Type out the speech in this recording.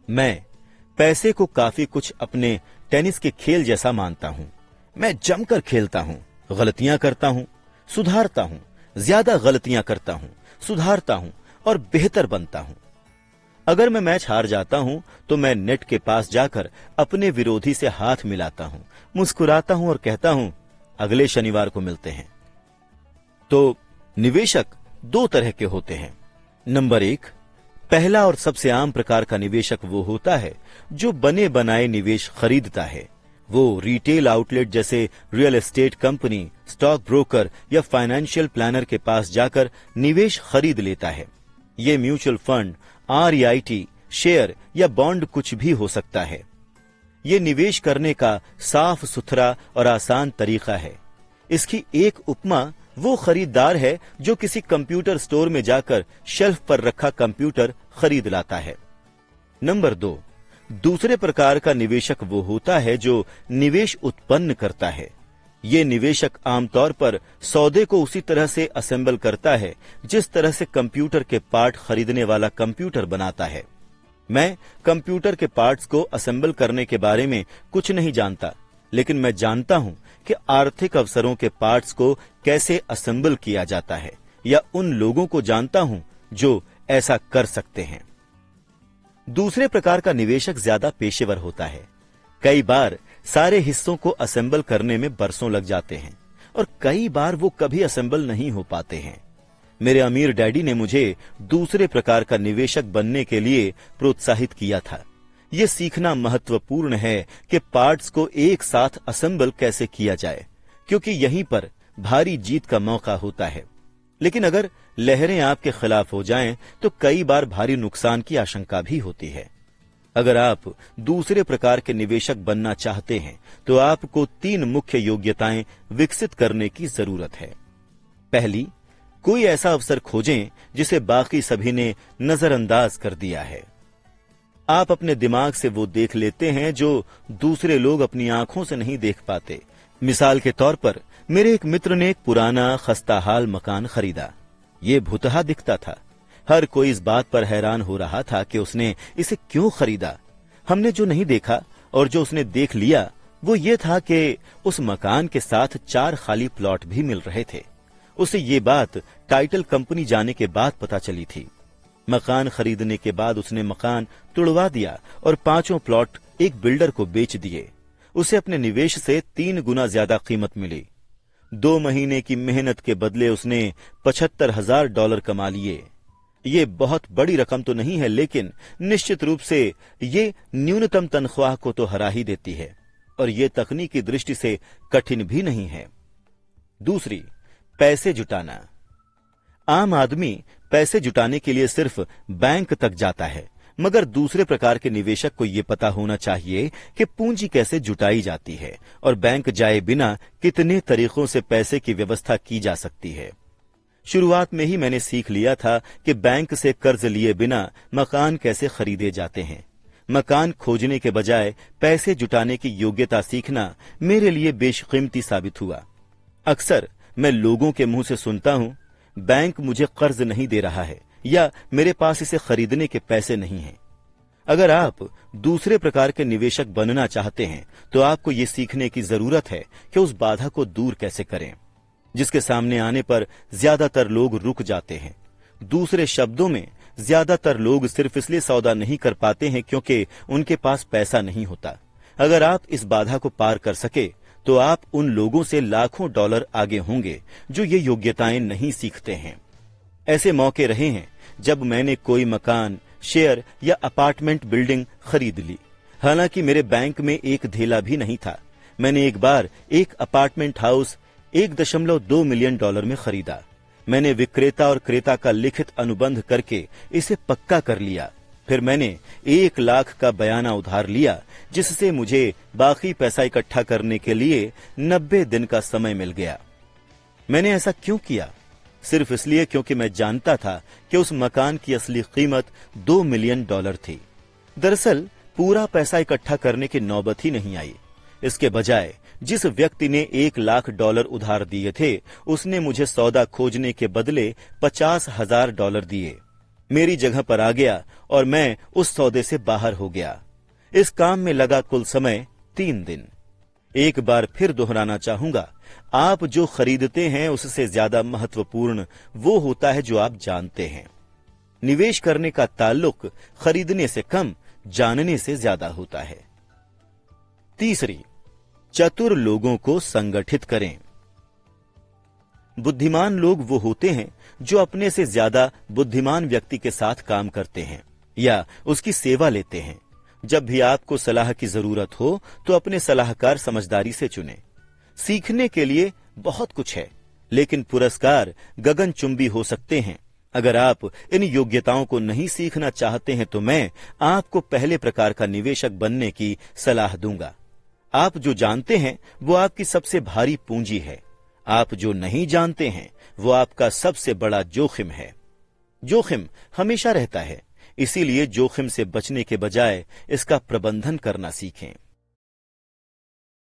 मैं पैसे को काफी कुछ अपने टेनिस के खेल जैसा मानता हूं। मैं जमकर खेलता हूं, गलतियां करता हूं, सुधारता हूं, ज्यादा गलतियां करता हूं, सुधारता हूं और बेहतर बनता हूं। अगर मैं मैच हार जाता हूं तो मैं नेट के पास जाकर अपने विरोधी से हाथ मिलाता हूं, मुस्कुराता हूं और कहता हूं अगले शनिवार को मिलते हैं। तो निवेशक दो तरह के होते हैं। नंबर 1, पहला और सबसे आम प्रकार का निवेशक वो होता है जो बने बनाए निवेश खरीदता है। वो रिटेल आउटलेट जैसे real estate company, stock broker या फाइनेंशियल प्लानर के पास जाकर निवेश खरीद लेता है। ये म्यूचुअल फंड, REIT, शेयर या बॉन्ड कुछ भी हो सकता है। ये निवेश करने का साफ सुथरा और आसान तरीका है। इसकी एक उपमा वो खरीदार है जो किसी कंप्यूटर स्टोर में जाकर शेल्फ पर रखा कंप्यूटर खरीद लाता है। नंबर 2, दूसरे प्रकार का निवेशक वो होता है जो निवेश उत्पन्न करता है। ये निवेशक आमतौर पर सौदे को उसी तरह से असेंबल करता है जिस तरह से कंप्यूटर के पार्ट खरीदने वाला कंप्यूटर बनाता है। मैं कंप्यूटर के पार्ट्स को असेंबल करने के बारे में कुछ नहीं जानता, लेकिन मैं जानता हूं कि आर्थिक अवसरों के पार्ट्स को कैसे असेंबल किया जाता है, या उन लोगों को जानता हूं जो ऐसा कर सकते हैं। दूसरे प्रकार का निवेशक ज्यादा पेशेवर होता है। कई बार सारे हिस्सों को असेंबल करने में बरसों लग जाते हैं और कई बार वो कभी असेंबल नहीं हो पाते हैं। मेरे अमीर डैडी ने मुझे दूसरे प्रकार का निवेशक बनने के लिए प्रोत्साहित किया था। यह सीखना महत्वपूर्ण है कि पार्ट्स को एक साथ असेंबल कैसे किया जाए, क्योंकि यहीं पर भारी जीत का मौका होता है। लेकिन अगर लहरें आपके खिलाफ हो जाएं, तो कई बार भारी नुकसान की आशंका भी होती है। अगर आप दूसरे प्रकार के निवेशक बनना चाहते हैं तो आपको 3 मुख्य योग्यताएं विकसित करने की जरूरत है। पहली, कोई ऐसा अवसर खोजें जिसे बाकी सभी ने नजरअंदाज कर दिया है। आप अपने दिमाग से वो देख लेते हैं जो दूसरे लोग अपनी आंखों से नहीं देख पाते। मिसाल के तौर पर मेरे एक मित्र ने एक पुराना खस्ताहाल मकान खरीदा। ये भुतहा दिखता था। हर कोई इस बात पर हैरान हो रहा था कि उसने इसे क्यों खरीदा। हमने जो नहीं देखा और जो उसने देख लिया वो ये था कि उस मकान के साथ 4 खाली प्लॉट भी मिल रहे थे। उसे ये बात टाइटल कंपनी जाने के बाद पता चली थी। मकान खरीदने के बाद उसने मकान तुड़वा दिया और 5 प्लॉट एक बिल्डर को बेच दिए। उसे अपने निवेश से 3 गुना ज्यादा कीमत मिली। 2 महीने की मेहनत के बदले उसने $75,000 कमा लिए। ये बहुत बड़ी रकम तो नहीं है, लेकिन निश्चित रूप से ये न्यूनतम तनख्वाह को तो हरा ही देती है और ये तकनीकी दृष्टि से कठिन भी नहीं है। दूसरी, पैसे जुटाना। आम आदमी पैसे जुटाने के लिए सिर्फ बैंक तक जाता है, मगर दूसरे प्रकार के निवेशक को यह पता होना चाहिए कि पूंजी कैसे जुटाई जाती है और बैंक जाए बिना कितने तरीकों से पैसे की व्यवस्था की जा सकती है। शुरुआत में ही मैंने सीख लिया था कि बैंक से कर्ज लिए बिना मकान कैसे खरीदे जाते हैं। मकान खोजने के बजाय पैसे जुटाने की योग्यता सीखना मेरे लिए बेशकीमती साबित हुआ। अक्सर मैं लोगों के मुंह से सुनता हूं, बैंक मुझे कर्ज नहीं दे रहा है या मेरे पास इसे खरीदने के पैसे नहीं हैं। अगर आप दूसरे प्रकार के निवेशक बनना चाहते हैं तो आपको ये सीखने की जरूरत है कि उस बाधा को दूर कैसे करें जिसके सामने आने पर ज्यादातर लोग रुक जाते हैं। दूसरे शब्दों में, ज्यादातर लोग सिर्फ इसलिए सौदा नहीं कर पाते हैं क्योंकि उनके पास पैसा नहीं होता। अगर आप इस बाधा को पार कर सके तो आप उन लोगों से लाखों डॉलर आगे होंगे जो ये योग्यताएं नहीं सीखते हैं। ऐसे मौके रहे हैं जब मैंने कोई मकान, शेयर या अपार्टमेंट बिल्डिंग खरीद ली, हालांकि मेरे बैंक में एक धेला भी नहीं था। मैंने एक बार एक अपार्टमेंट हाउस $1.2 मिलियन में खरीदा। मैंने विक्रेता और क्रेता का लिखित अनुबंध करके इसे पक्का कर लिया। फिर मैंने 1 लाख का बयाना उधार लिया, जिससे मुझे बाकी पैसा इकट्ठा करने के लिए 90 दिन का समय मिल गया। मैंने ऐसा क्यों किया? सिर्फ इसलिए क्योंकि मैं जानता था कि उस मकान की असली कीमत $2 मिलियन थी। दरअसल पूरा पैसा इकट्ठा करने की नौबत ही नहीं आई। इसके बजाय जिस व्यक्ति ने $1 लाख उधार दिए थे, उसने मुझे सौदा खोजने के बदले $50,000 दिए। मेरी जगह पर आ गया और मैं उस सौदे से बाहर हो गया। इस काम में लगा कुल समय 3 दिन। एक बार फिर दोहराना चाहूंगा, आप जो खरीदते हैं उससे ज्यादा महत्वपूर्ण वो होता है जो आप जानते हैं। निवेश करने का ताल्लुक खरीदने से कम जानने से ज्यादा होता है। तीसरी, चतुर लोगों को संगठित करें। बुद्धिमान लोग वो होते हैं जो अपने से ज्यादा बुद्धिमान व्यक्ति के साथ काम करते हैं या उसकी सेवा लेते हैं। जब भी आपको सलाह की जरूरत हो तो अपने सलाहकार समझदारी से चुनें। सीखने के लिए बहुत कुछ है, लेकिन पुरस्कार गगनचुंबी हो सकते हैं। अगर आप इन योग्यताओं को नहीं सीखना चाहते हैं तो मैं आपको पहले प्रकार का निवेशक बनने की सलाह दूंगा। आप जो जानते हैं वो आपकी सबसे भारी पूंजी है। आप जो नहीं जानते हैं वो आपका सबसे बड़ा जोखिम है। जोखिम हमेशा रहता है, इसीलिए जोखिम से बचने के बजाय इसका प्रबंधन करना सीखें।